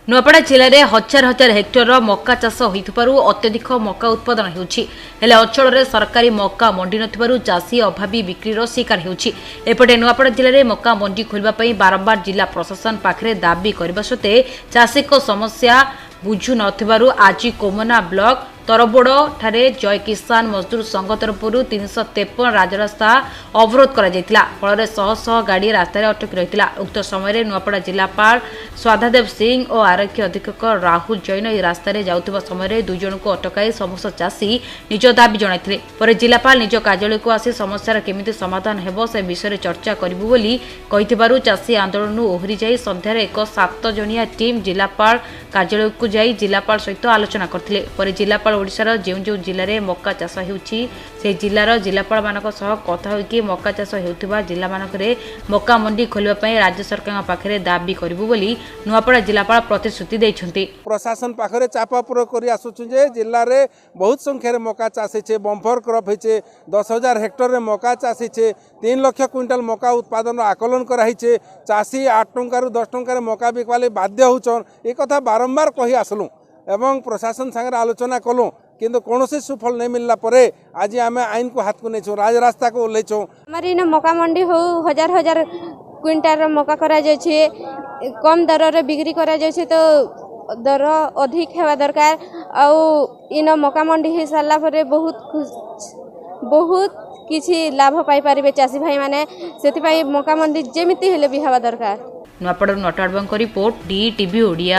नुआपड़ा जिले में हजार हजार हेक्टर मक्का चाष होइथिबारु अत्यधिक मक्का उत्पादन हेउछि हेले अंचल में सरकारी मक्का मंडी नथिबारु चाषी अभावी बिक्रीर शिकार हेउछि। एपटे नुआपड़ा जिले में मक्का मंडी खोलिबा पई बारंबार जिला प्रशासन पाखरे दाबी करबा सत्ते चाषी को समस्या बुझु नथिबारु आज कोमना ब्लॉक तरबोड़ ठारे जय किसान मजदूर संघ तरफ 353 राजरास्ता अवरोध करा फल शह शह गाड़ी रास्तार अटकी रही। उक्त समय नुआपड़ा जिलापाल स्वाधादेव सिंह और आरक्षी अधीक्षक राहुल जैन यह रास्तार जाउथिबा समय दुई जन को अटकाई समस्त चाषी निज दाबी जणाइथिले। पर जिलापाल निज कार्यालय को आसी समस्यार केमिति समाधान हेबो से विषय चर्चा करिबु बोली कहिथिबारु चाषी आंदोलन ओहरी जाई संध्यार एक 7 जणिया टीम जिलापाल कार्यालय को जाई जिलापाल सहित आलोचना करथिले। पर जिलापाल ओडिशार जो जिले में मक्का चाष होउछि से जिलार जिलापाल मानक सह कथा होइकि मक्का चाष हेउथिबा जिला मानकरे मक्का मंडी खोलिबा पई राज्य सरकार पाखरे दाबी करिबु बोली नुआपड़ा जिलापाल प्रतिश्रुति दैछन्ति। प्रशासन पाखरे चाप प्रयोग करि आसुछु जे जिल्ला रे बहुत संख्या रे मक्का चाष हेचे बम्पर क्रॉप हेचे 10,000 हेक्टर रे मक्का चाष हेचे 3 लाख क्विंटल मक्का उत्पादन आकलन करा हेचे चाषी 8 टंका रु 10 टंका रे मक्का बिकवाले बाध्य होउछन ए कथा बारंबार कहि आसलु एवं प्रशासन संगे आलोचना कलु किंतु कौन से सुफल नहीं मिलला परे आज आम आईन को हाथ को नहीं राजरास्ता को ओल्लैछो। हमारी इन मक्का मंडी हो हजार हजार क्विंटाल मक्का करा जायछि कम दर रे बिक्री करा जायछि तो दर अधिक हेवा दरकार आउ इन मक्का मंडी हो सारा परे बहुत किछि लाभ पाई पारिबे चाषी भाई माने सेति मक्का मंडी जेमिति हेले भी हेवा दरकार। नुआपड़ा नटवाड़बांक रिपोर्ट DTV ओडिया।